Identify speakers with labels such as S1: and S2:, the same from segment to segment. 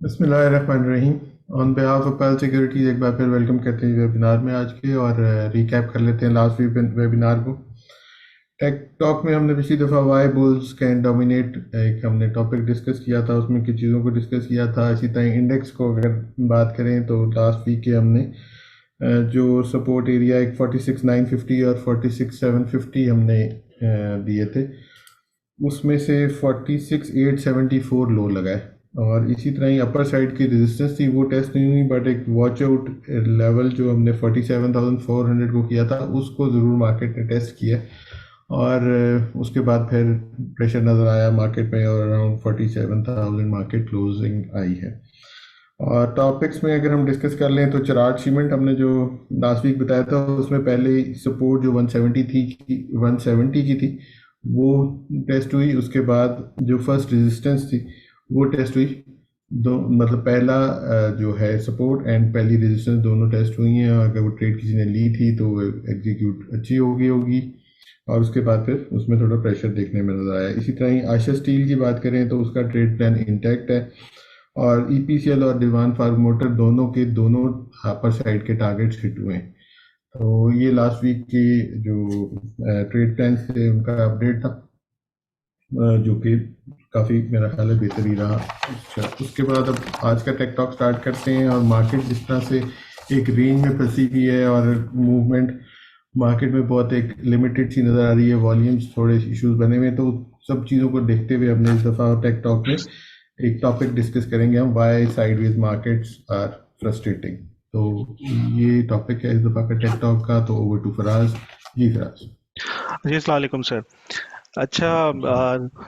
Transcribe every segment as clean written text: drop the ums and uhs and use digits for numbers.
S1: बिस्मिल्लाहिर्रहमानिर्रहीम। On behalf of pearl securities एक बार फिर वेलकम करते हैं वेबिनार में आज के। और रिकैप कर लेते हैं लास्ट वेबिनार को। टेक टॉक में हमने पिछली दफ़ा वाई बुल्स कैन डोमिनेट एक हमने टॉपिक डिस्कस किया था, उसमें किन चीज़ों को डिस्कस किया था। इसी तरह इंडेक्स को अगर बात करें तो लास्ट वीक के हमने जो सपोर्ट एरिया एक 46,950 और 46,750 हमने दिए थे, उसमें से 46,874 लो लगा है। और इसी तरह ही अपर साइड की रेजिस्टेंस थी, वो टेस्ट नहीं हुई, बट एक वॉच आउट लेवल जो हमने 47,400 को किया था उसको ज़रूर मार्केट ने टेस्ट किया। और उसके बाद फिर प्रेशर नज़र आया मार्केट में और अराउंड 47,000 मार्केट क्लोजिंग आई है। और टॉपिक्स में अगर हम डिस्कस कर लें तो चराग सीमेंट हमने जो लास्ट वीक बताया था उसमें पहले सपोर्ट जो 170 थी 170 की थी वो टेस्ट हुई। उसके बाद जो फर्स्ट रेजिस्टेंस थी वो टेस्ट हुई। दो मतलब पहला जो है सपोर्ट एंड पहली रेजिस्टेंस दोनों टेस्ट हुई हैं। अगर वो ट्रेड किसी ने ली थी तो एग्जीक्यूट अच्छी हो गई होगी। और उसके बाद फिर उसमें थोड़ा प्रेशर देखने में नजर आया। इसी तरह ही आशा स्टील की बात करें तो उसका ट्रेड प्लान इंटैक्ट है। और ईपीसीएल और डिवान फार्म मोटर दोनों के दोनों अपर साइड के टारगेट्स हिट हुए हैं। तो ये लास्ट वीक की जो ट्रेड प्लान से उनका अपडेट था, जो कि काफ़ी मेरा ख्याल है बेहतर ही रहा। अच्छा, उसके बाद अब आज का टेक टॉक स्टार्ट करते हैं। और मार्केट जिस तरह से एक रेंज में फंसी हुई है और मूवमेंट मार्केट में बहुत एक लिमिटेड सी नज़र आ रही है, वॉल्यूम्स थोड़े इश्यूज बने हुए हैं, तो सब चीज़ों को देखते हुए हमने इस दफ़ा टेक टॉक में एक टॉपिक डिस्कस करेंगे हम, why sideways markets are frustrating. तो ये टॉपिक है इस दफ़ा का टेक टॉक का। तो ओवर टू फराज। जी फराज।
S2: जी अस्सलाम वालेकुम सर। अच्छा,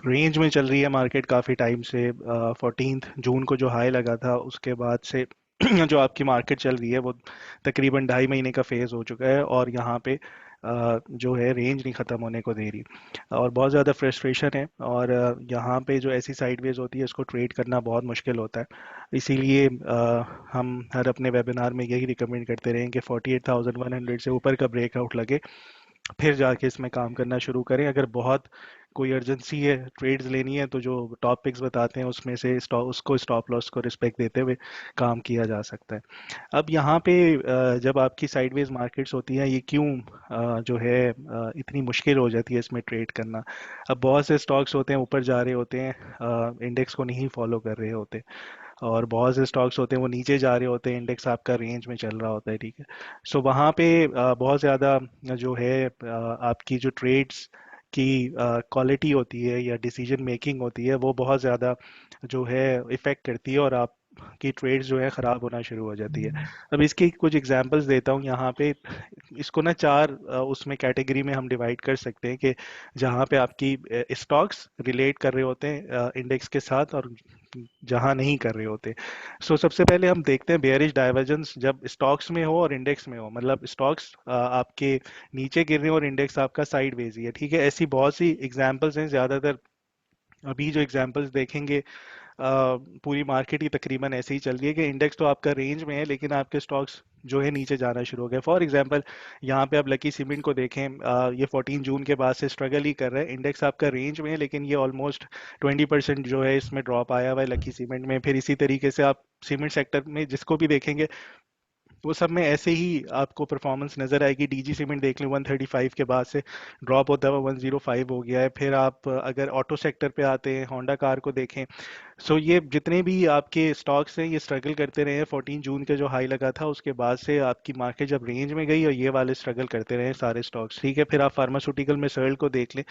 S2: रेंज में चल रही है मार्केट काफ़ी टाइम से। 14 जून को जो हाई लगा था उसके बाद से जो आपकी मार्केट चल रही है वो तकरीबन 2.5 महीने का फेज़ हो चुका है और यहाँ पे जो है रेंज नहीं ख़त्म होने को दे रही और बहुत ज़्यादा फ्रस्ट्रेशन है। और यहाँ पे जो ऐसी साइडवेज होती है इसको ट्रेड करना बहुत मुश्किल होता है। इसीलिए हम हर अपने वेबिनार में यही रिकमेंड करते रहें कि 48,100 से ऊपर का ब्रेकआउट लगे फिर जाके इसमें काम करना शुरू करें। अगर बहुत कोई अर्जेंसी है, ट्रेड्स लेनी है, तो जो टॉपिक्स बताते हैं उसमें से उसको स्टॉप लॉस को रिस्पेक्ट देते हुए काम किया जा सकता है। अब यहाँ पे जब आपकी साइडवेज मार्केट्स होती हैं ये क्यों जो है इतनी मुश्किल हो जाती है इसमें ट्रेड करना। अब बहुत से स्टॉक्स होते हैं ऊपर जा रहे होते हैं, इंडेक्स को नहीं फॉलो कर रहे होते, और बहुत से स्टॉक्स होते हैं वो नीचे जा रहे होते हैं, इंडेक्स आपका रेंज में चल रहा होता है, ठीक है। सो वहाँ पे बहुत ज़्यादा जो है आपकी जो ट्रेड्स की क्वालिटी होती है या डिसीजन मेकिंग होती है वो बहुत ज़्यादा जो है इफ़ेक्ट करती है और आप की ट्रेड्स जो है ख़राब होना शुरू हो जाती है। अब इसकी कुछ एग्जांपल्स देता हूँ यहाँ पे। इसको ना चार उसमें कैटेगरी में हम डिवाइड कर सकते हैं कि जहाँ पे आपकी स्टॉक्स रिलेट कर रहे होते हैं इंडेक्स के साथ और जहाँ नहीं कर रहे होते। सो सबसे पहले हम देखते हैं बेयरिश डाइवर्जेंस जब स्टॉक्स में हो और इंडेक्स में हो, मतलब स्टॉक्स आपके नीचे गिर रहे हो और इंडेक्स आपका साइडवेज ही है, ठीक है। ऐसी बहुत सी एग्जांपल्स हैं, ज़्यादातर अभी जो एग्जांपल्स देखेंगे पूरी मार्केट ही तकरीबन ऐसे ही चल रही है कि इंडेक्स तो आपका रेंज में है लेकिन आपके स्टॉक्स जो है नीचे जाना शुरू हो गए। फॉर एग्जांपल यहाँ पे आप लकी सीमेंट को देखें, ये 14 जून के बाद से स्ट्रगल ही कर रहा है। इंडेक्स आपका रेंज में है लेकिन ये ऑलमोस्ट 20% जो है इसमें ड्रॉप आया हुआ है लकी सीमेंट में। फिर इसी तरीके से आप सीमेंट सेक्टर में जिसको भी देखेंगे वो सब में ऐसे ही आपको परफॉर्मेंस नज़र आएगी। डीजी सीमेंट देख लें 135 के बाद से ड्रॉप होता हुआ 105 हो गया है। फिर आप अगर ऑटो सेक्टर पे आते हैं, होंडा कार को देखें। सो ये जितने भी आपके स्टॉक्स हैं ये स्ट्रगल करते रहे हैं। 14 जून का जो हाई लगा था उसके बाद से आपकी मार्केट जब रेंज में गई और ये वाले स्ट्रगल करते रहे सारे स्टॉक्स, ठीक है। फिर आप फार्मास्यूटिकल में सर्ल को देख लें,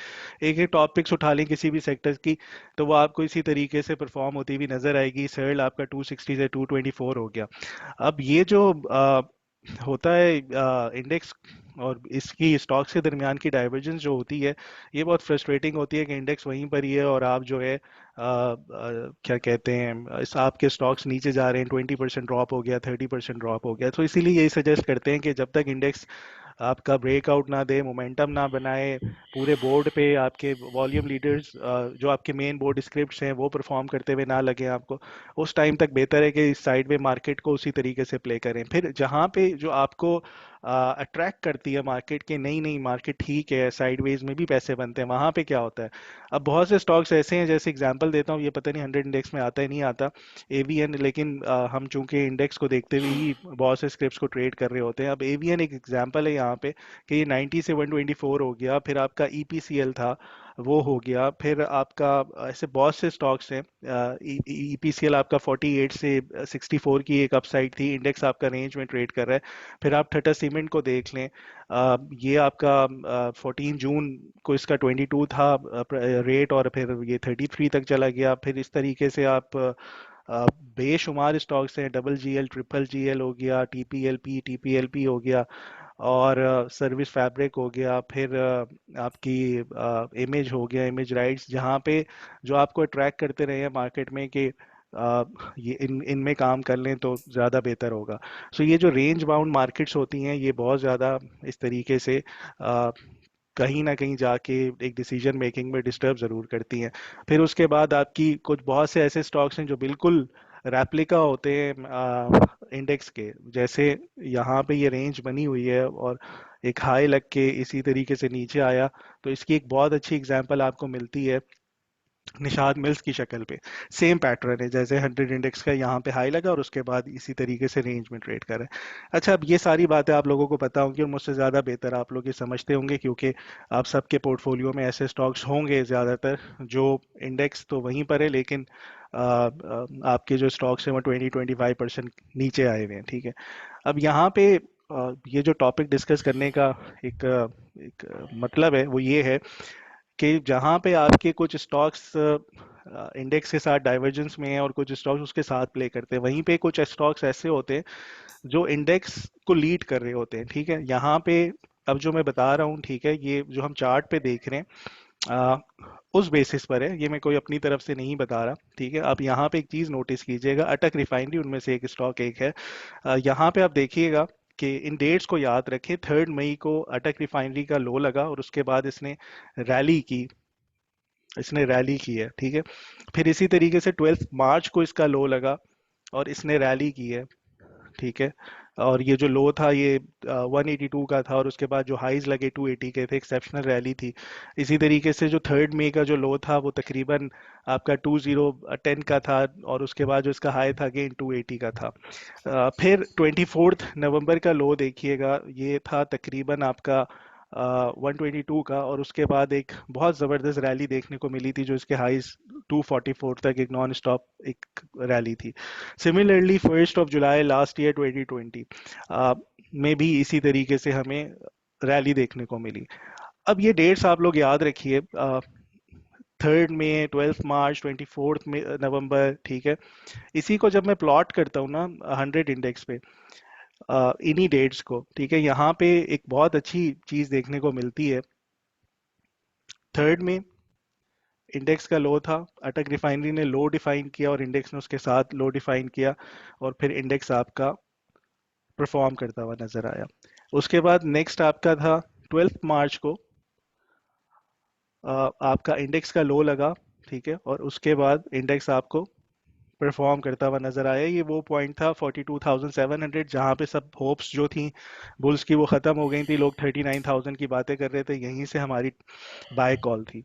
S2: एक एक टॉपिक्स उठा लें किसी भी सेक्टर की, तो वो आपको इसी तरीके से परफॉर्म होती हुई नजर आएगी। सर्ल आपका 260 से 224 हो गया। अब ये जो होता है इंडेक्स और इसकी स्टॉक्स के दरमियान की डाइवर्जेंस जो होती है ये बहुत फ्रस्ट्रेटिंग होती है कि इंडेक्स वहीं पर ही है और आप जो है क्या कहते हैं इस आपके स्टॉक्स नीचे जा रहे हैं। 20% ड्रॉप हो गया, 30% ड्रॉप हो गया। तो इसीलिए यही सजेस्ट करते हैं कि जब तक इंडेक्स आपका ब्रेकआउट ना दे, मोमेंटम ना बनाए, पूरे बोर्ड पे आपके वॉल्यूम लीडर्स जो आपके मेन बोर्ड स्क्रिप्ट्स हैं वो परफॉर्म करते हुए ना लगे आपको, उस टाइम तक बेहतर है कि इस साइड में मार्केट को उसी तरीके से प्ले करें। फिर जहाँ पे जो आपको अट्रैक्ट करती है मार्केट के, नहीं नहीं मार्केट ठीक है, साइडवेज में भी पैसे बनते हैं, वहां पे क्या होता है। अब बहुत से स्टॉक्स ऐसे हैं, जैसे एग्जांपल देता हूँ, ये पता नहीं 100 इंडेक्स में आता है नहीं आता, एवीएन, लेकिन हम चूंकि इंडेक्स को देखते हुए ही बहुत से स्क्रिप्ट्स को ट्रेड कर रहे होते हैं। अब एवीएन एक एग्जांपल है यहाँ पे कि ये 90 से 124 हो गया, फिर आपका ईपीसीएल था वो हो गया, फिर आपका ऐसे बहुत से स्टॉक्स हैं। ईपीसीएल आपका 48 से 64 की एक अपसाइड थी, इंडेक्स आपका रेंज में ट्रेड कर रहा है। फिर आप टाटा सीमेंट को देख लें, ये आपका 14 जून को इसका 22 था रेट, और फिर ये 33 तक चला गया। फिर इस तरीके से आप बेशुमार स्टॉक्स हैं, डबल जीएल, ट्रिपल जीएल हो गया, टीपीएलपी हो गया, और सर्विस फैब्रिक हो गया, फिर आपकी इमेज हो गया, इमेज राइट्स, जहाँ पे जो आपको अट्रैक्ट करते रहे हैं मार्केट में कि अ, ये इनमें काम कर लें तो ज़्यादा बेहतर होगा। सो ये जो रेंज बाउंड मार्केट्स होती हैं, ये बहुत ज़्यादा इस तरीके से कहीं ना कहीं जाके एक डिसीजन मेकिंग में डिस्टर्ब ज़रूर करती हैं। फिर उसके बाद आपकी कुछ बहुत से ऐसे स्टॉक्स हैं जो बिल्कुल रेप्लिका होते हैं इंडेक्स के, जैसे यहाँ पे ये रेंज बनी हुई है और एक हाई लग के इसी तरीके से नीचे आया, तो इसकी एक बहुत अच्छी एग्जांपल आपको मिलती है निषाद मिल्स की शक्ल पे। सेम पैटर्न है, जैसे 100 इंडेक्स का यहाँ पे हाई लगा और उसके बाद इसी तरीके से रेंज में ट्रेड कर रहा है। अच्छा, अब ये सारी बातें आप लोगों को पता होंगी और मुझसे ज़्यादा बेहतर आप लोग ये समझते होंगे, क्योंकि आप सबके पोर्टफोलियो में ऐसे स्टॉक्स होंगे ज़्यादातर जो इंडेक्स तो वहीं पर है, लेकिन आपके जो स्टॉक्स हैं वो 20-25% नीचे आए हुए हैं, ठीक है। अब यहाँ पे ये जो टॉपिक डिस्कस करने का एक मतलब है वो ये है कि जहाँ पे आपके कुछ स्टॉक्स इंडेक्स के साथ डाइवर्जेंस में है और कुछ स्टॉक्स उसके साथ प्ले करते हैं, वहीं पे कुछ स्टॉक्स ऐसे होते हैं जो इंडेक्स को लीड कर रहे होते हैं, ठीक है। यहाँ पे अब जो मैं बता रहा हूँ, ठीक है, ये जो हम चार्ट पे देख रहे हैं उस बेसिस पर है, ये मैं कोई अपनी तरफ से नहीं बता रहा, ठीक है। आप यहाँ पे एक चीज़ नोटिस कीजिएगा, अटक रिफाइनरी उनमें से एक स्टॉक एक है। यहाँ पे आप देखिएगा कि इन डेट्स को याद रखें, 3 मई को अटक रिफाइनरी का लो लगा और उसके बाद रैली की इसने रैली की है, ठीक है। फिर इसी तरीके से 12 मार्च को इसका लो लगा और इसने रैली की है, ठीक है। और ये जो लो था ये 182 का था और उसके बाद जो हाईज लगे 280 के थे, एक्सेप्शनल रैली थी। इसी तरीके से जो 3 मई का जो लो था वो तकरीबन आपका 2010 का था और उसके बाद जो इसका हाई था अगेन 280 का था। फिर 24 नवंबर का लो देखिएगा, ये था तकरीबन आपका 122 का, और उसके बाद एक बहुत ज़बरदस्त रैली देखने को मिली थी जो इसके हाईज 244 तक एक नॉन स्टॉप एक रैली थी। सिमिलरली 1 जुलाई लास्ट ईयर 2020 में भी इसी तरीके से हमें रैली देखने को मिली। अब ये डेट्स आप लोग याद रखिए, 3 मई, 12 मार्च, 24 नवंबर, ठीक है। इसी को जब मैं प्लॉट करता हूँ ना 100 इंडेक्स पे, इन्हीं डेट्स को, ठीक है, यहाँ पे एक बहुत अच्छी चीज़ देखने को मिलती है। 3 में इंडेक्स का लो था, अटक रिफाइनरी ने लो डिफाइन किया और इंडेक्स ने उसके साथ लो डिफाइन किया, और फिर इंडेक्स आपका परफॉर्म करता हुआ नजर आया। उसके बाद नेक्स्ट आपका था 12 मार्च को, आपका इंडेक्स का लो लगा, ठीक है, और उसके बाद इंडेक्स आपको परफॉर्म करता हुआ नजर आया। ये वो पॉइंट था 42,700, जहाँ पे सब होप्स जो थी बुल्स की वो ख़त्म हो गई थी, लोग 39,000 की बातें कर रहे थे, यहीं से हमारी बाय कॉल थी।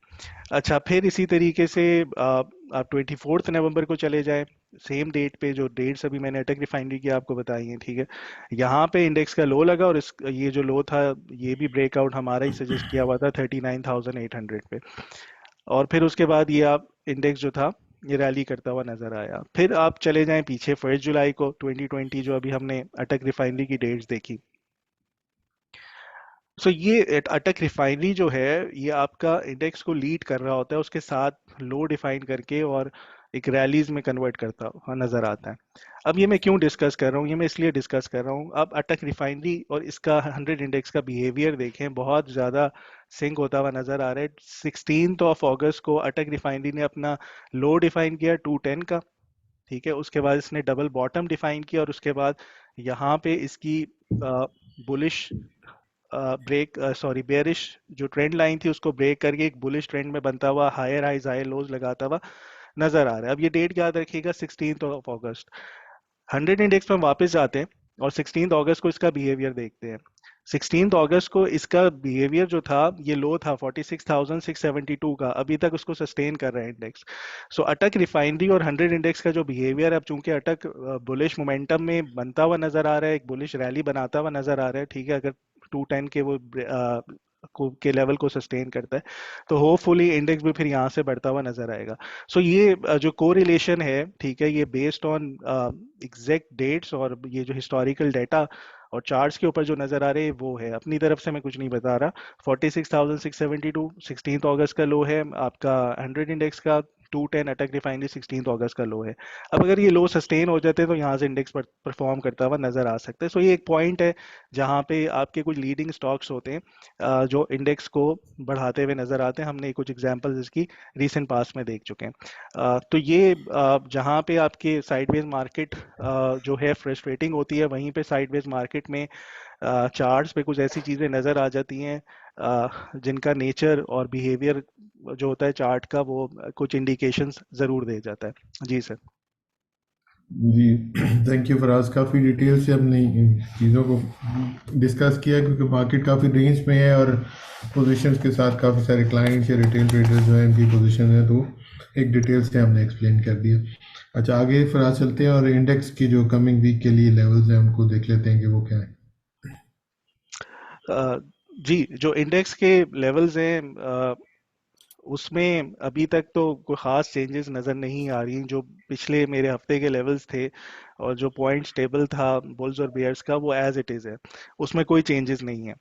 S2: अच्छा, फिर इसी तरीके से आप 24 नवंबर को चले जाएं, सेम डेट पे जो डेट्स अभी मैंने अटक रिफाइनरी की आपको बताई हैं, ठीक है। यहाँ पे इंडेक्स का लो लगा और ये जो लो था ये भी ब्रेकआउट हमारा ही सजेस्ट किया हुआ था 39,800 पे, और फिर उसके बाद ये आप इंडेक्स जो था ये रैली करता हुआ नजर आया। फिर आप चले जाएं पीछे 1 जुलाई को 2020, जो अभी हमने अटक रिफाइनरी की डेट्स देखी। सो ये अटक रिफाइनरी जो है ये आपका इंडेक्स को लीड कर रहा होता है, उसके साथ लो डिफाइन करके और एक रैलीज में कन्वर्ट करता हुआ नजर आता है। अब ये मैं क्यों डिस्कस कर रहा हूँ, ये मैं इसलिए डिस्कस कर रहा हूँ, अब अटक रिफाइनरी और इसका 100 इंडेक्स का बिहेवियर देखें, बहुत ज़्यादा सिंक होता हुआ नजर आ रहा है। 16 अगस्त को अटक रिफाइनरी ने अपना लो डिफाइन किया 210 का, ठीक है। उसके बाद इसने डबल बॉटम डिफाइन किया और उसके बाद यहाँ पे इसकी बुलिश ब्रेक सॉरी बेयरिश जो ट्रेंड लाइन थी उसको ब्रेक करके एक बुलिश ट्रेंड में बनता हुआ हायर हाइज हायर लोज लगाता हुआ नजर आ रहा है। अब ये डेट याद रखिएगा, 16 अगस्त। 100 इंडेक्स पर हम वापस जाते हैं और 16 अगस्त को इसका बिहेवियर देखते हैं। 16 अगस्त को इसका बिहेवियर जो था ये लो था 46,672 का, अभी तक उसको सस्टेन कर रहा है इंडेक्स। सो अटक रिफाइनरी और 100 इंडेक्स का जो बिहेवियर है, अब चूंकि अटक बुलिश मोमेंटम में बनता हुआ नजर आ रहा है, एक बुलिश रैली बनाता हुआ नजर आ रहा है, ठीक है, अगर 210 के वो के लेवल को सस्टेन करता है तो होपफुली इंडेक्स भी फिर यहाँ से बढ़ता हुआ नजर आएगा। सो ये जो कोरिलेशन है, ठीक है, ये बेस्ड ऑन एग्जैक्ट डेट्स और ये जो हिस्टोरिकल डाटा और चार्ट्स के ऊपर जो नजर आ रहे हैं वो है। अपनी तरफ से मैं कुछ नहीं बता रहा। 46,672 16 अगस्त का लो है आपका, 100 इंडेक्स का 210 अटक रिफाइनरी 16 अगस्त का लो है। अब अगर ये लो सस्टेन हो जाते हैं तो यहाँ से इंडेक्स पर परफॉर्म करता हुआ नजर आ सकता है। सो ये एक पॉइंट है जहाँ पे आपके कुछ लीडिंग स्टॉक्स होते हैं जो इंडेक्स को बढ़ाते हुए नजर आते हैं। हमने कुछ एग्जांपल्स इसकी रीसेंट पास्ट में देख चुके हैं। तो ये जहाँ पे आपके साइडवेज मार्केट जो है फ्रस्ट्रेटिंग होती है, वहीं पे साइडवेज मार्केट में चार्ट्स पे कुछ ऐसी चीजें नजर आ जाती हैं जिनका नेचर और बिहेवियर जो होता है चार्ट का, वो कुछ इंडिकेशंस जरूर दे जाता है। जी सर।
S1: जी, थैंक यू फराज। काफ़ी डिटेल से हमने इन चीज़ों को डिस्कस किया, क्योंकि मार्केट काफ़ी रेंज में है और पोजीशंस के साथ काफ़ी सारे क्लाइंट्स या रिटेल ट्रेडर्स जो हैं इनकी पोजीशन है, तो एक डिटेल से हमने एक्सप्लेन कर दिया। अच्छा, आगे फराज चलते हैं और इंडेक्स की जो कमिंग वीक के लिए लेवल्स हैं उनको देख लेते हैं कि वो क्या है।
S2: अ, जी, जो इंडेक्स के लेवल्स हैं उसमें अभी तक तो कोई खास चेंजेस नज़र नहीं आ रही। जो पिछले मेरे हफ्ते के लेवल्स थे और जो पॉइंट टेबल था बुल्स और बियर्स का, वो एज इट इज़ है, उसमें कोई चेंजेस नहीं है।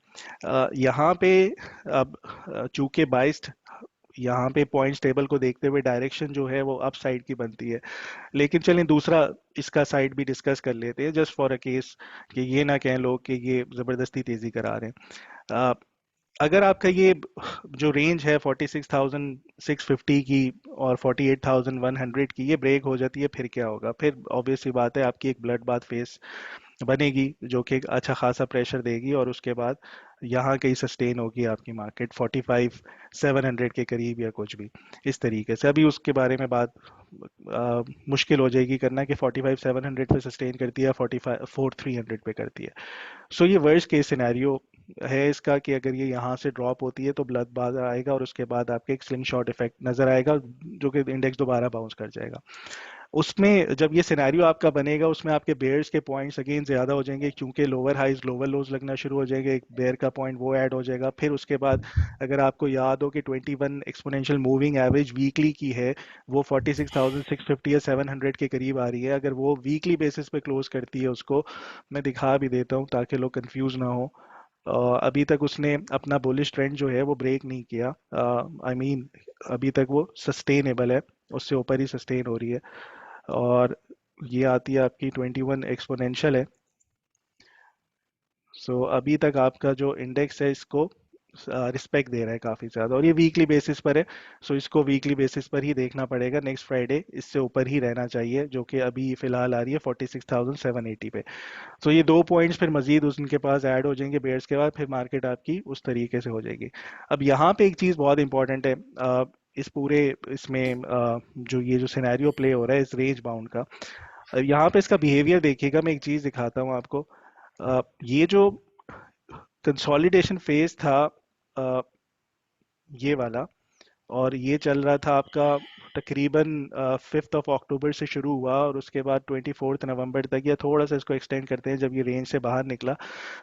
S2: यहाँ पे अब चूंकि 22, यहाँ पे पॉइंट्स टेबल को देखते हुए डायरेक्शन जो है वो अप साइड की बनती है। लेकिन चलें दूसरा इसका साइड भी डिस्कस कर लेते हैं, जस्ट फॉर अ केस कि ये ना कहें लोग कि ये ज़बरदस्ती तेज़ी करा रहे हैं। अगर आपका ये जो रेंज है 46,650 की और 48,100 की, ये ब्रेक हो जाती है, फिर क्या होगा? फिर ऑब्वियस सी बात है, आपकी एक ब्लड बाथ फेस बनेगी जो कि एक अच्छा खासा प्रेशर देगी, और उसके बाद यहाँ कहीं सस्टेन होगी आपकी मार्केट 45,700 के करीब या कुछ भी इस तरीके से। अभी उसके बारे में बात मुश्किल हो जाएगी करना कि 45,700 पे सस्टेन करती है या 44,300 पे करती है। सो ये वर्स्ट केस सिनेरियो है इसका कि अगर ये यहाँ से ड्रॉप होती है तो ब्लड बाथ आएगा और उसके बाद आपके एक स्लिंग शॉट इफेक्ट नजर आएगा, जो कि इंडेक्स दोबारा बाउंस कर जाएगा। उसमें जब ये सिनेरियो आपका बनेगा, उसमें आपके बेयर्स के पॉइंट्स अगेन ज़्यादा हो जाएंगे, क्योंकि लोअर हाइज लोअर लोज लगना शुरू हो जाएंगे, एक बेयर का पॉइंट वो ऐड हो जाएगा। फिर उसके बाद अगर आपको याद हो कि 21 एक्सपोनेंशियल मूविंग एवरेज वीकली की है, वो 46,650 या 700 के करीब आ रही है। अगर वो वीकली बेसिस पे क्लोज करती है उसको, मैं दिखा भी देता हूँ ताकि लोग कंफ्यूज ना हो। अभी तक उसने अपना बुलिश ट्रेंड जो है वो ब्रेक नहीं किया। आई मीन अभी तक वो सस्टेनेबल है, उससे ऊपर ही सस्टेन हो रही है। और ये आती है आपकी 21 एक्सपोनेंशियल है। सो अभी तक आपका जो इंडेक्स है इसको रिस्पेक्ट दे रहा है काफ़ी ज़्यादा, और ये वीकली बेसिस पर है। सो इसको वीकली बेसिस पर ही देखना पड़ेगा। नेक्स्ट फ्राइडे इससे ऊपर ही रहना चाहिए, जो कि अभी फ़िलहाल आ रही है 46,780 पे। तो ये दो पॉइंट्स फिर मजीद उनके पास ऐड हो जाएंगे बेयर्स के बाद, फिर मार्केट आपकी उस तरीके से हो जाएगी। अब यहाँ पे एक चीज़ बहुत इंपॉर्टेंट है इस पूरे इसमें जो ये जो सिनेरियो प्ले हो रहा है इस रेंज बाउंड का, यहाँ पे इसका बिहेवियर देखिएगा। मैं एक चीज़ दिखाता हूँ आपको। ये जो कंसोलिडेशन फेज था अ, ये वाला, और ये चल रहा था आपका तकरीबन 5 अक्टूबर से शुरू हुआ और उसके बाद 24 नवंबर तक, या थोड़ा सा इसको एक्सटेंड करते हैं, जब ये रेंज से बाहर निकला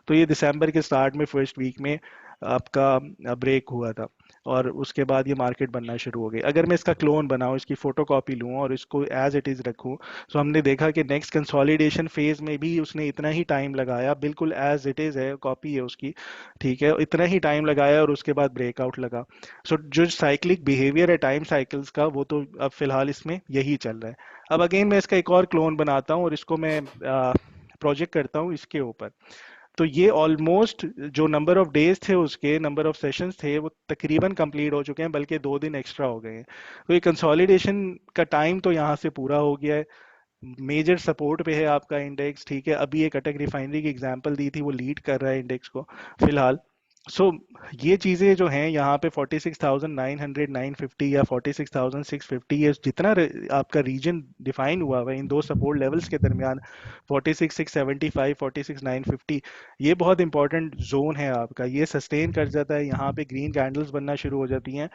S2: तो ये दिसंबर के स्टार्ट में फर्स्ट वीक में आपका ब्रेक हुआ था, और उसके बाद ये मार्केट बनना शुरू हो गई। अगर मैं इसका क्लोन बनाऊं, इसकी फोटो कॉपी लूं और इसको एज इट इज़ रखूं, तो हमने देखा कि नेक्स्ट कंसोलिडेशन फेज में भी उसने इतना ही टाइम लगाया, बिल्कुल एज इट इज़ है, कॉपी है उसकी, ठीक है, इतना ही टाइम लगाया और उसके बाद ब्रेकआउट लगा। सो जो साइक्लिक बिहेवियर है टाइम साइकिल्स का, वो तो अब फिलहाल इसमें यही चल रहा है। अब अगेन मैं इसका एक और क्लोन बनाता हूँ और इसको मैं प्रोजेक्ट करता हूँ इसके ऊपर। तो ये ऑलमोस्ट जो नंबर ऑफ डेज थे, उसके नंबर ऑफ सेशंस थे, वो तकरीबन कंप्लीट हो चुके हैं, बल्कि 2 दिन एक्स्ट्रा हो गए हैं। तो ये कंसोलिडेशन का टाइम तो यहाँ से पूरा हो गया है। मेजर सपोर्ट पे है आपका इंडेक्स, ठीक है। अभी एक अटक रिफाइनरी की एग्जांपल दी थी, वो लीड कर रहा है इंडेक्स को फिलहाल। सो ये चीज़ें जो हैं यहाँ पे 46,900 950 या 46,650, ये जितना आपका रीजन डिफाइन हुआ हुआ है इन दो सपोर्ट लेवल्स के दरमियान, 46,675 46,950, ये बहुत इंपॉर्टेंट जोन है आपका। ये सस्टेन कर जाता है, यहाँ पे ग्रीन कैंडल्स बनना शुरू हो जाती हैं,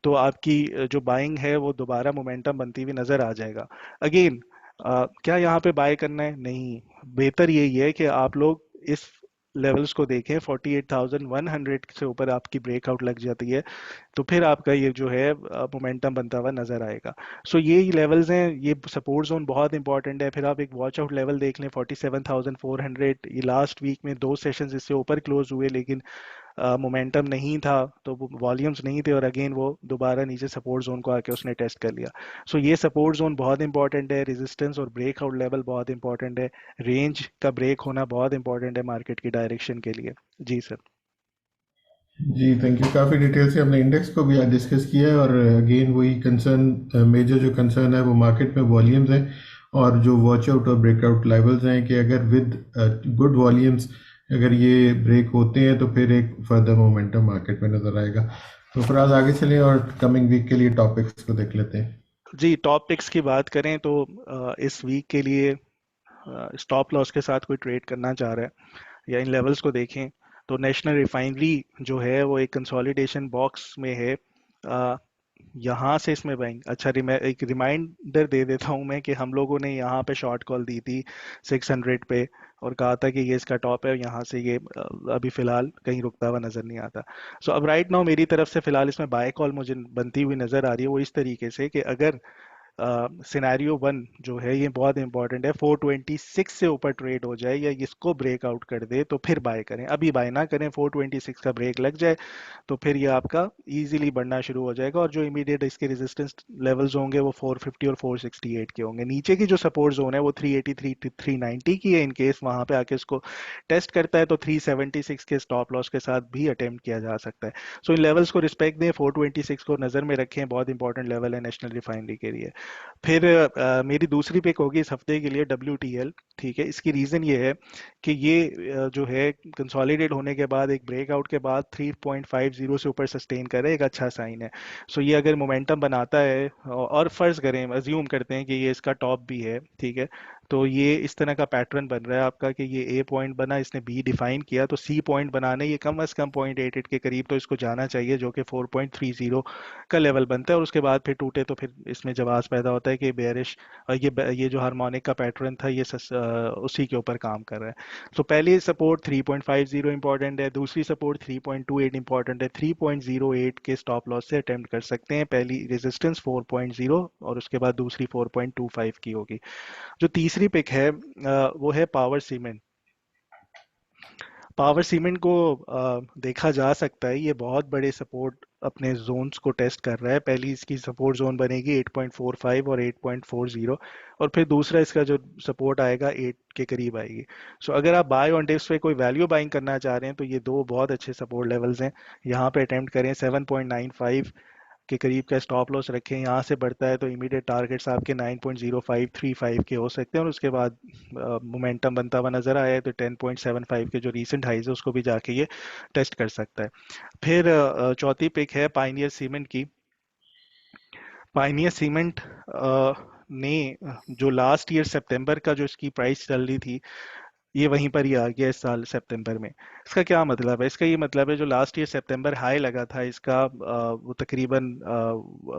S2: तो आपकी जो बाइंग है वो दोबारा मोमेंटम बनती हुई नज़र आ जाएगा। अगेन, क्या यहाँ पे बाय करना है? नहीं। बेहतर यही है कि आप लोग इस लेवल्स को देखें, 48,100 से ऊपर आपकी ब्रेकआउट लग जाती है तो फिर आपका ये जो है मोमेंटम बनता हुआ नजर आएगा। सो ये लेवल्स हैं, ये सपोर्ट जोन बहुत इंपॉर्टेंट है। फिर आप एक वॉच आउट लेवल देख लें, 47,400, ये लास्ट वीक में दो सेशंस इससे ऊपर क्लोज हुए, लेकिन मोमेंटम नहीं था, तो वॉल्यूम्स नहीं थे, और अगेन वो दोबारा नीचे सपोर्ट जोन को आके उसने टेस्ट कर लिया। सो ये सपोर्ट जोन बहुत इंपॉर्टेंट है, रेजिस्टेंस और ब्रेकआउट लेवल बहुत इंपॉर्टेंट है, रेंज का ब्रेक होना बहुत इंपॉर्टेंट है मार्केट की डायरेक्शन के लिए। जी सर।
S1: जी थैंक यू। काफ़ी डिटेल से हमने इंडेक्स को भी आज डिस्कस किया है, और अगेन वही कंसर्न, मेजर जो कंसर्न है वो मार्केट में वॉल्यूम्स हैं, और जो वॉच आउट और ब्रेकआउट लेवल्स हैं कि अगर विद गुड वॉल्यूम्स अगर ये ब्रेक होते हैं तो फिर एक फर्दर मोमेंटम मार्केट में नज़र आएगा। तो फिर आज आगे चलें और कमिंग वीक के लिए टॉपिक्स को देख लेते हैं।
S2: जी, टॉप पिक्स की बात करें तो इस वीक के लिए स्टॉप लॉस के साथ कोई ट्रेड करना चाह रहा है या इन लेवल्स को देखें, तो नेशनल रिफाइनरी जो है वो एक कंसोलिडेशन बॉक्स में है। अ, यहाँ से इसमें बाइंग, अच्छा एक रिमाइंडर दे देता हूँ मैं कि हम लोगों ने यहाँ पे शॉर्ट कॉल दी थी 600 पे, और कहा था कि ये इसका टॉप है, यहाँ से ये अभी फिलहाल कहीं रुकता हुआ नजर नहीं आता। सो अब राइट नाउ मेरी तरफ से फिलहाल इसमें बाय कॉल मुझे बनती हुई नजर आ रही है, वो इस तरीके से कि अगर सिनेरियो वन जो है ये बहुत इंपॉर्टेंट है, 426 से ऊपर ट्रेड हो जाए या इसको ब्रेकआउट कर दे तो फिर बाय करें, अभी बाय ना करें। 426 का ब्रेक लग जाए तो फिर ये आपका इजीली बढ़ना शुरू हो जाएगा, और जो इमीडिएट इसके रेजिस्टेंस लेवल्स होंगे वो 450 और 468 के होंगे। नीचे की जो सपोर्ट जोन है वो 383 390 की है, इन केस वहां पे आके इसको टेस्ट करता है तो 376 के स्टॉप लॉस के साथ भी अटेम्प्ट किया जा सकता है। सो इन लेवल्स को रिस्पेक्ट दें, 426 को नज़र में रखें, बहुत इंपॉर्टेंट लेवल है नेशनल रिफाइनरी के लिए। फिर मेरी दूसरी पिक होगी इस हफ्ते के लिए WTL। ठीक है, इसकी रीज़न ये है कि ये जो है कंसोलिडेट होने के बाद एक ब्रेकआउट के बाद 3.50 से ऊपर सस्टेन करे, एक अच्छा साइन है। सो ये अगर मोमेंटम बनाता है, और फर्ज करें, अज्यूम करते हैं कि ये इसका टॉप भी है, ठीक है, तो ये इस तरह का पैटर्न बन रहा है आपका कि ये ए पॉइंट बना, इसने बी डिफाइन किया, तो सी पॉइंट बनाने ये कम अज़ कम 0.88 के करीब तो इसको जाना चाहिए, जो कि 4.30 का लेवल बनता है, और उसके बाद फिर टूटे तो फिर इसमें जवाब पैदा होता है कि बेरिश, ये जो हार्मोनिक का पैटर्न था ये उसी के ऊपर काम कर रहा है। तो पहली सपोर्ट 3.50 इंपॉर्टेंट है, दूसरी सपोर्ट 3.28 इंपॉर्टेंट है। 3.08 के स्टॉप लॉस से अटेम्प्ट कर सकते हैं, पहली रेजिस्टेंस 4.0 और उसके बाद दूसरी 4.25 की होगी। जो तीसरी पिक है वो है पावर सीमेंट। पावर सीमेंट को देखा जा सकता है, ये बहुत बड़े सपोर्ट अपने जोन्स को टेस्ट कर रहा है। पहली इसकी सपोर्ट जोन बनेगी 8.45 और 8.40, और फिर दूसरा इसका जो सपोर्ट आएगा 8 के करीब आएगी। सो अगर आप बाय ऑन डिप्स पे कोई वैल्यू बाइंग करना चाह रहे हैं तो ये दो बहुत अच्छे सपोर्ट लेवल्स हैं, यहाँ पे अटेम्प्ट करें। 7.95 के करीब का स्टॉप लॉस रखें, यहाँ से बढ़ता है तो इमीडिएट टारगेट्स आपके 9.0535 के हो सकते हैं, और उसके बाद मोमेंटम बनता हुआ नजर आया है तो 10.75 के जो रीसेंट हाइज है उसको भी जाके ये टेस्ट कर सकता है। फिर चौथी पिक है पाइनियर सीमेंट की। पाइनियर सीमेंट ने जो लास्ट ईयर सितंबर का जो इसकी प्राइस चल रही थी, ये वहीं पर ही आ गया इस साल सितंबर में। इसका क्या मतलब है? इसका ये मतलब है जो लास्ट ईयर सितंबर हाई लगा था इसका, वो तकरीबन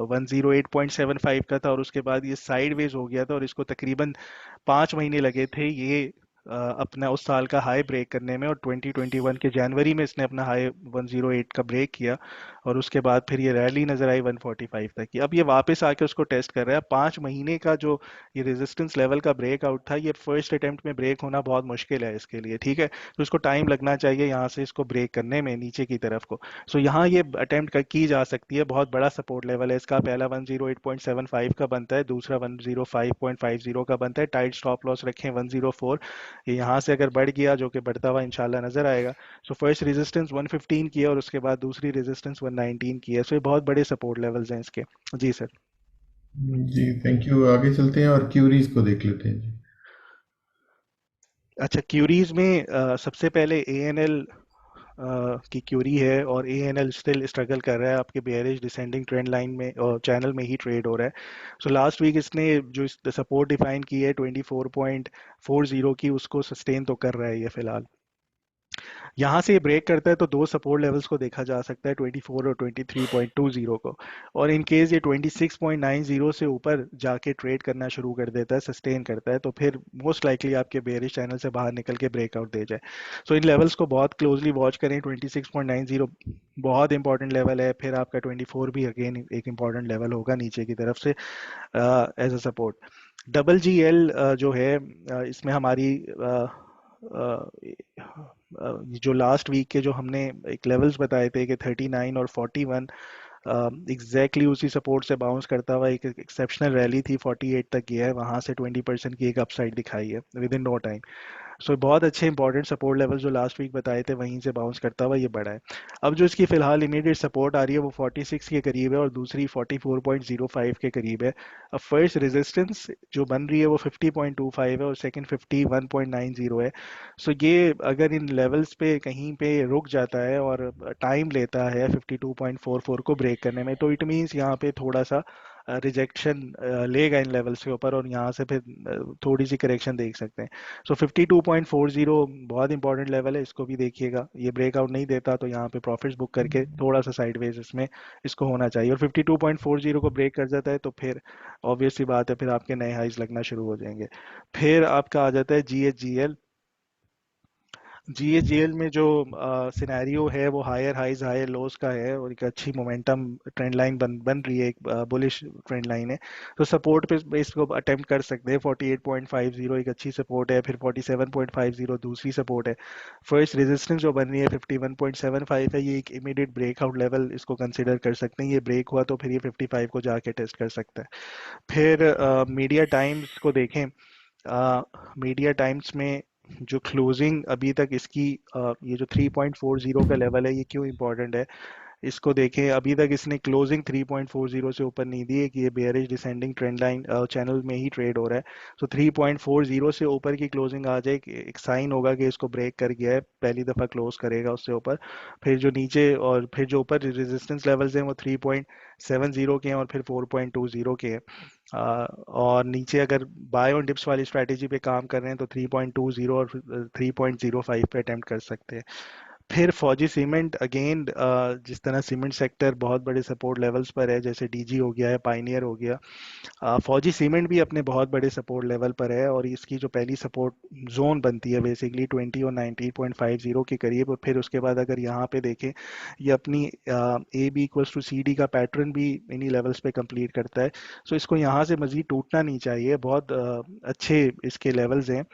S2: 108.75 का था, और उसके बाद ये साइडवेज हो गया था, और इसको तकरीबन 5 महीने लगे थे ये अपना उस साल का हाई ब्रेक करने में, और 2021 के जनवरी में इसने अपना हाई 108 का ब्रेक किया, और उसके बाद फिर ये रैली नजर आई 145 तक की। अब ये वापस आके उसको टेस्ट कर रहा है। 5 महीने का जो ये रेजिस्टेंस लेवल का ब्रेकआउट था, ये फर्स्ट अटेम्प्ट में ब्रेक होना बहुत मुश्किल है इसके लिए, ठीक है, तो इसको टाइम लगना चाहिए यहाँ से इसको ब्रेक करने में नीचे की तरफ को। सो यहाँ ये अटेम्प्ट की जा सकती है, बहुत बड़ा सपोर्ट लेवल है इसका। पहला 108.75 का बनता है, दूसरा 105.50 का बनता है। टाइट स्टॉप लॉस रखें 104, ये यहाँ से अगर बढ़ गया, जो कि बढ़ता हुआ इंशाल्लाह नजर आएगा। सो फर्स्ट रेजिस्टेंस 115 की है, और उसके बाद दूसरी रेजिस्टेंस 119 की है। सो ये बहुत बड़े सपोर्ट लेवल्स हैं इसके। जी सर।
S1: जी थैंक यू। आगे चलते हैं और क्यूरीज को देख लेते हैं जी।
S2: अच्छा, क्यूरीज में सबसे पहले ANL की क्यूरी है और ANL स्टिल स्ट्रगल कर रहा है, आपके बेयरिश डिसेंडिंग ट्रेंड लाइन में और चैनल में ही ट्रेड हो रहा है। सो लास्ट वीक इसने जो सपोर्ट डिफाइन की है 24.40 की, उसको सस्टेन तो कर रहा है ये फिलहाल। यहाँ से ये ब्रेक करता है तो दो सपोर्ट लेवल्स को देखा जा सकता है, 24 और 23.20 को। और इन केस ये 26.90 से ऊपर जाके ट्रेड करना शुरू कर देता है, सस्टेन करता है, तो फिर मोस्ट लाइकली आपके बेयरिश चैनल से बाहर निकल के ब्रेकआउट दे जाए। सो इन लेवल्स को बहुत क्लोजली वॉच करें। 26.90 बहुत इंपॉर्टेंट लेवल है, फिर आपका 24 भी अगेन एक इंपॉर्टेंट लेवल होगा नीचे की तरफ से as a support. Double G L जो है इसमें हमारी जो लास्ट वीक के जो हमने एक लेवल्स बताए थे कि 39 और 41, एग्जैक्टली उसी सपोर्ट से बाउंस करता हुआ एक एक्सेप्शनल रैली थी, 48 तक गया है, वहां से 20% की एक अपसाइड दिखाई है विद इन नो टाइम। सो बहुत अच्छे इंपॉर्टेंट सपोर्ट लेवल जो लास्ट वीक बताए थे वहीं से बाउंस करता हुआ ये बढ़ा है। अब जो इसकी फिलहाल इमीडिएट सपोर्ट आ रही है वो 46 के करीब है और दूसरी 44.05 के करीब है। अब फर्स्ट रेजिस्टेंस जो बन रही है वो 50.25 है और सेकंड 51.90 है। सो ये अगर इन लेवल्स पे कहीं पे रुक जाता है और टाइम लेता है 52.44 को ब्रेक करने में, तो इट मीन्स यहाँ पे थोड़ा सा रिजेक्शन लेगा इन लेवल्स के ऊपर और यहाँ से फिर थोड़ी सी करेक्शन देख सकते हैं। सो 52.40 बहुत इंपॉर्टेंट लेवल है, इसको भी देखिएगा। ये ब्रेकआउट नहीं देता तो यहाँ पे प्रॉफिट्स बुक करके थोड़ा सा साइडवेज इसमें इसको होना चाहिए, और 52.40 को ब्रेक कर जाता है तो फिर ऑब्वियस सी बात है, फिर आपके नए हाइज लगना शुरू हो जाएंगे। फिर आपका आ जाता है GHGL। GHGL में जो सिनेरियो है वो हायर हाइज हायर लोज का है और एक अच्छी मोमेंटम ट्रेंड लाइन बन बन रही है, एक बुलिश ट्रेंड लाइन है। तो सपोर्ट पे इसको अटेम्प्ट कर सकते हैं। 48.50 एक अच्छी सपोर्ट है, फिर 47.50 दूसरी सपोर्ट है। फर्स्ट रेजिस्टेंस जो बन रही है 51.75 है, ये एक इमीडिएट ब्रेकआउट लेवल इसको कंसिडर कर सकते हैं। ये ब्रेक हुआ तो फिर ये 55 को जाके टेस्ट कर सकता है। फिर मीडिया टाइम्स को देखें। मीडिया टाइम्स में जो क्लोजिंग अभी तक इसकी ये जो 3.40 का लेवल है, ये क्यों इंपॉर्टेंट है इसको देखें। अभी तक इसने क्लोजिंग 3.40 से ऊपर नहीं दी है कि ये bearish descending trend line channel में ही ट्रेड हो रहा है। सो 3.40 से ऊपर की क्लोजिंग आ जाए, एक साइन होगा कि इसको ब्रेक कर गया है, पहली दफ़ा क्लोज करेगा उससे ऊपर। फिर जो नीचे और फिर जो ऊपर रेजिस्टेंस लेवल्स हैं वो 3.70 के हैं और फिर 4.20 के हैं। और नीचे अगर बाय ऑन डिप्स वाली स्ट्रैटेजी पे काम कर रहे हैं तो 3.20 और 3.05 पे अटेम्प्ट कर सकते हैं। फिर फौजी सीमेंट अगेन, जिस तरह सीमेंट सेक्टर बहुत बड़े सपोर्ट लेवल्स पर है, जैसे DG हो गया है, पाइनियर हो गया, फौजी सीमेंट भी अपने बहुत बड़े सपोर्ट लेवल पर है और इसकी जो पहली सपोर्ट जोन बनती है बेसिकली 20 और 19.50 के करीब। और फिर उसके बाद अगर यहाँ पे देखें, ये अपनी AB = CD का पैटर्न भी इन्हीं लेवल्स पे कंप्लीट करता है। सो इसको यहाँ से मजीद टूटना नहीं चाहिए, बहुत अच्छे इसके लेवल्स हैं।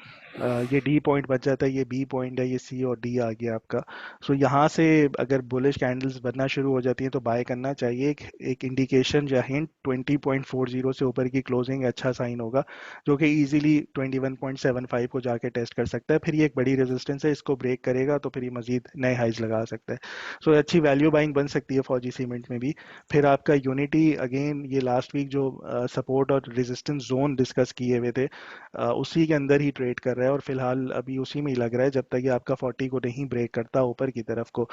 S2: ये D पॉइंट बच जाता है, ये B पॉइंट है, ये C और D आ गया आपका। सो यहाँ से अगर बुलिश कैंडल्स बनना शुरू हो जाती हैं तो बाय करना चाहिए। एक इंडिकेशन या हिंट 20.40 से ऊपर की क्लोजिंग अच्छा साइन होगा, जो कि इजीली 21.75 को जाके टेस्ट कर सकता है। फिर ये एक बड़ी रेजिस्टेंस है, इसको ब्रेक करेगा तो फिर ये मजीद नए हाइज लगा सकता है। सो अच्छी वैल्यू बाइंग बन सकती है फौजी सीमेंट में भी। फिर आपका यूनिटी अगेन, ये लास्ट वीक जो सपोर्ट और रेजिस्टेंस जोन डिस्कस किए हुए थे, उसी के अंदर ही ट्रेड कर रहा है और फिलहाल अभी उसी में ही लग रहा है जब तक ये आपका 40 को नहीं ब्रेक करता ऊपर की तरफ को।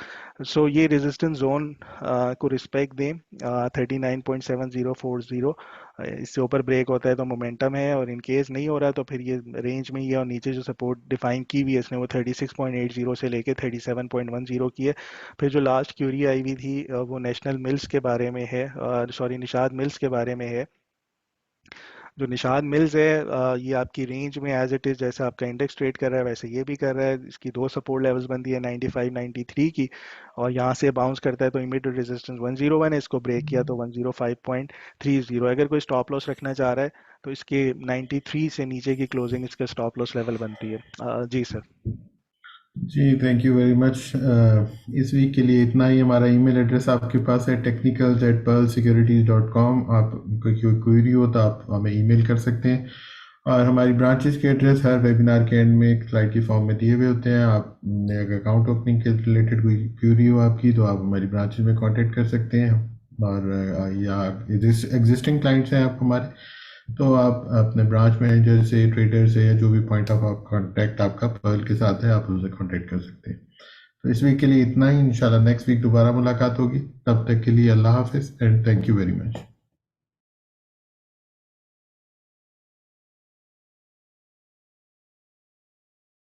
S2: सो ये रेजिस्टेंस जोन को रिस्पेक्ट दें। 39.7040, इससे ऊपर ब्रेक होता है तो मोमेंटम है, और इन केस नहीं हो रहा तो फिर ये रेंज में ही है। और नीचे जो सपोर्ट डिफाइन की हुई है इसने वो 36.80 से लेके 37.10 की है। फिर जो लास्ट क्यूरी आई हुई थी वो नेशनल मिल्स के बारे में है, सॉरी निषाद मिल्स के बारे में है। जो निषाद मिल्स है ये आपकी रेंज में एज इट इज, जैसे आपका इंडेक्स ट्रेड कर रहा है वैसे ये भी कर रहा है। इसकी दो सपोर्ट लेवल्स बनती है 95 93 की, और यहाँ से बाउंस करता है तो इमीडिएट रेजिस्टेंस 101 है, इसको ब्रेक किया तो 105.30। अगर कोई स्टॉप लॉस रखना चाह रहा है तो इसके 93 से नीचे की क्लोजिंग इसका स्टॉप लॉस लेवल बनती है। जी सर।
S1: जी थैंक यू वेरी मच। इस वीक के लिए इतना ही। हमारा ईमेल एड्रेस आपके पास है technicals@pearlsecurities.com। आप कोई क्वेरी हो तो आप हमें ईमेल कर सकते हैं, और हमारी ब्रांचेस के एड्रेस हर वेबिनार के एंड में एक स्लाइड की फॉर्म में दिए हुए होते हैं। आपने अगर अकाउंट ओपनिंग के रिलेटेड कोई क्वेरी हो आपकी तो आप हमारी ब्रांचेस में कांटेक्ट कर सकते हैं। और या एग्जिस्टिंग क्लाइंट्स हैं आप हमारे, तो आप अपने ब्रांच मैनेजर से, ट्रेडर से, या जो भी पॉइंट ऑफ कांटेक्ट आपका पर्ल के साथ है, आप उनसे कांटेक्ट कर सकते हैं। तो इस वीक के लिए इतना ही। इंशाल्लाह नेक्स्ट वीक दोबारा मुलाकात होगी। तब तक के लिए अल्लाह हाफिज़ and thank you very much.